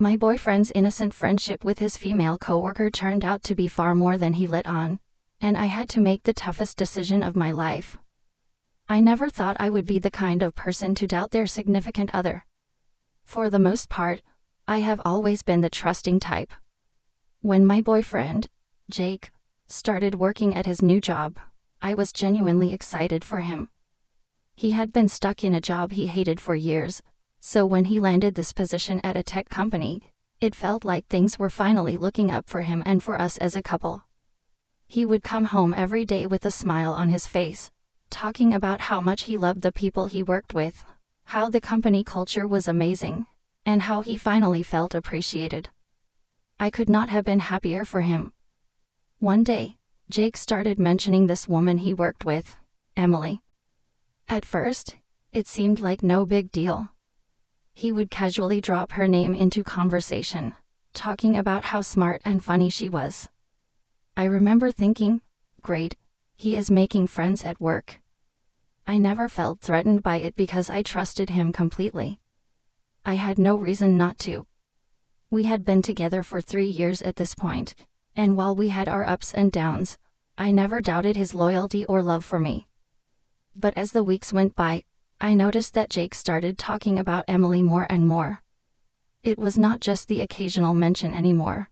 My boyfriend's innocent friendship with his female coworker turned out to be far more than he let on, and I had to make the toughest decision of my life. I never thought I would be the kind of person to doubt their significant other. For the most part, I have always been the trusting type. When my boyfriend, Jake, started working at his new job, I was genuinely excited for him. He had been stuck in a job he hated for years, so when he landed this position at a tech company, it felt like things were finally looking up for him and for us as a couple. He would come home every day with a smile on his face, talking about how much he loved the people he worked with, how the company culture was amazing, and how he finally felt appreciated. I could not have been happier for him. One day, Jake started mentioning this woman he worked with, Emily. At first, it seemed like no big deal. He would casually drop her name into conversation, talking about how smart and funny she was. I remember thinking, great, he is making friends at work. I never felt threatened by it because I trusted him completely. I had no reason not to. We had been together for 3 years at this point, and while we had our ups and downs, I never doubted his loyalty or love for me. But as the weeks went by, I noticed that Jake started talking about Emily more and more. It was not just the occasional mention anymore.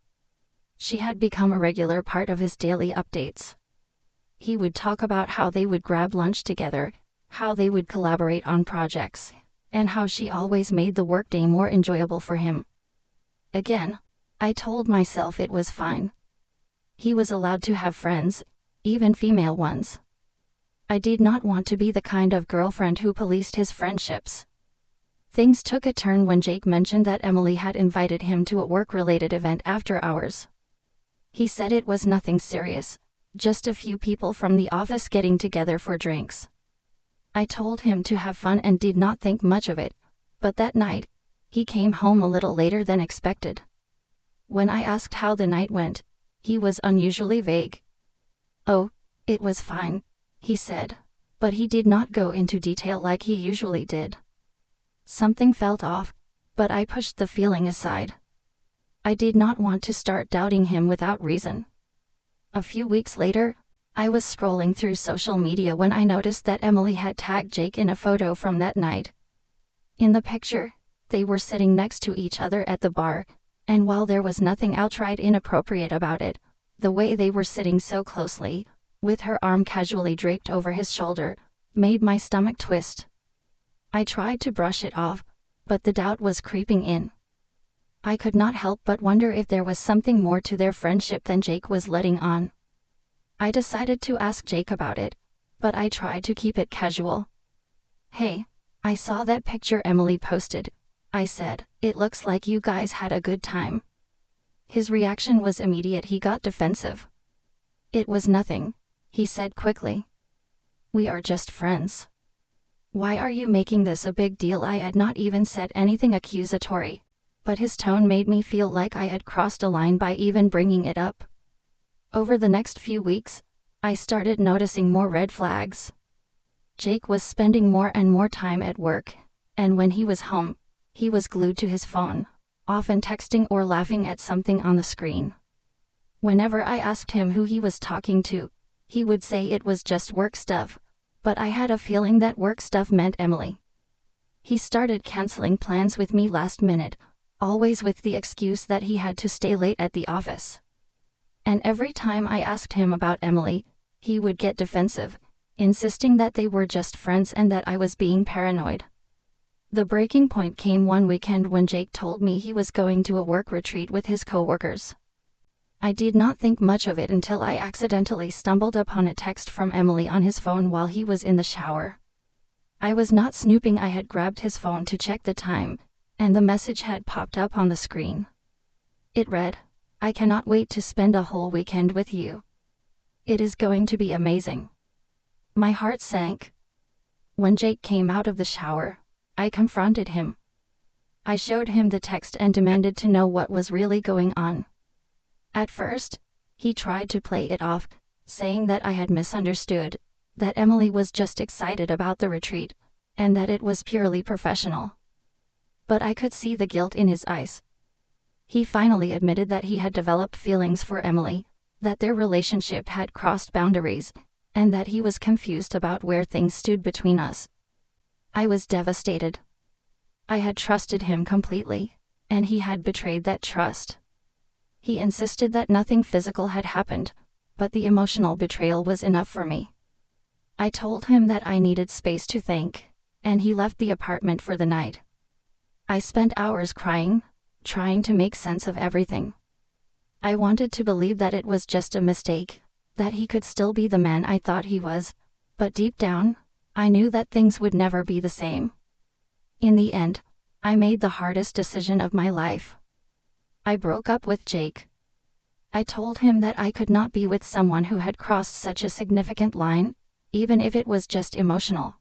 She had become a regular part of his daily updates. He would talk about how they would grab lunch together, how they would collaborate on projects, and how she always made the workday more enjoyable for him. Again, I told myself it was fine. He was allowed to have friends, even female ones. I did not want to be the kind of girlfriend who policed his friendships. Things took a turn when Jake mentioned that Emily had invited him to a work-related event after hours. He said it was nothing serious, just a few people from the office getting together for drinks. I told him to have fun and did not think much of it, but that night, he came home a little later than expected. When I asked how the night went, he was unusually vague. "Oh, it was fine," he said, but he did not go into detail like he usually did. Something felt off, but I pushed the feeling aside. I did not want to start doubting him without reason. A few weeks later, I was scrolling through social media when I noticed that Emily had tagged Jake in a photo from that night. In the picture, they were sitting next to each other at the bar, and while there was nothing outright inappropriate about it, the way they were sitting so closely, with her arm casually draped over his shoulder, made my stomach twist. I tried to brush it off, but the doubt was creeping in. I could not help but wonder if there was something more to their friendship than Jake was letting on. I decided to ask Jake about it, but I tried to keep it casual. "Hey, I saw that picture Emily posted," I said. "It looks like you guys had a good time." His reaction was immediate. He got defensive. "It was nothing," he said quickly. "We are just friends." "Why are you making this a big deal?" I had not even said anything accusatory, but his tone made me feel like I had crossed a line by even bringing it up. Over the next few weeks, I started noticing more red flags. Jake was spending more and more time at work, and when he was home, he was glued to his phone, often texting or laughing at something on the screen. Whenever I asked him who he was talking to, he would say it was just work stuff, but I had a feeling that work stuff meant Emily. He started canceling plans with me last minute, always with the excuse that he had to stay late at the office. And every time I asked him about Emily, he would get defensive, insisting that they were just friends and that I was being paranoid. The breaking point came one weekend when Jake told me he was going to a work retreat with his coworkers. I did not think much of it until I accidentally stumbled upon a text from Emily on his phone while he was in the shower. I was not snooping. I had grabbed his phone to check the time, and the message had popped up on the screen. It read, "I cannot wait to spend a whole weekend with you. It is going to be amazing." My heart sank. When Jake came out of the shower, I confronted him. I showed him the text and demanded to know what was really going on. At first, he tried to play it off, saying that I had misunderstood, that Emily was just excited about the retreat, and that it was purely professional. But I could see the guilt in his eyes. He finally admitted that he had developed feelings for Emily, that their relationship had crossed boundaries, and that he was confused about where things stood between us. I was devastated. I had trusted him completely, and he had betrayed that trust. He insisted that nothing physical had happened, but the emotional betrayal was enough for me. I told him that I needed space to think, and he left the apartment for the night. I spent hours crying, trying to make sense of everything. I wanted to believe that it was just a mistake, that he could still be the man I thought he was, but deep down, I knew that things would never be the same. In the end, I made the hardest decision of my life. I broke up with Jake. I told him that I could not be with someone who had crossed such a significant line, even if it was just emotional.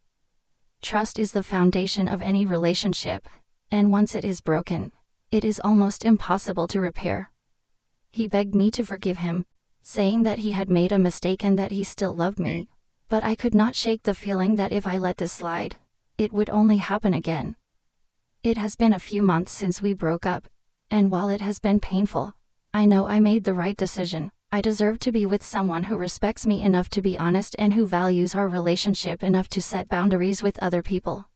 Trust is the foundation of any relationship, and once it is broken, it is almost impossible to repair. He begged me to forgive him, saying that he had made a mistake and that he still loved me, but I could not shake the feeling that if I let this slide, it would only happen again. It has been a few months since we broke up, and while it has been painful, I know I made the right decision. I deserve to be with someone who respects me enough to be honest and who values our relationship enough to set boundaries with other people.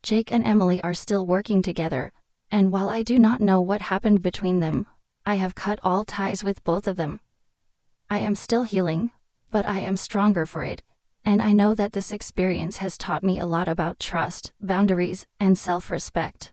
Jake and Emily are still working together, and while I do not know what happened between them, I have cut all ties with both of them. I am still healing, but I am stronger for it, and I know that this experience has taught me a lot about trust, boundaries, and self-respect.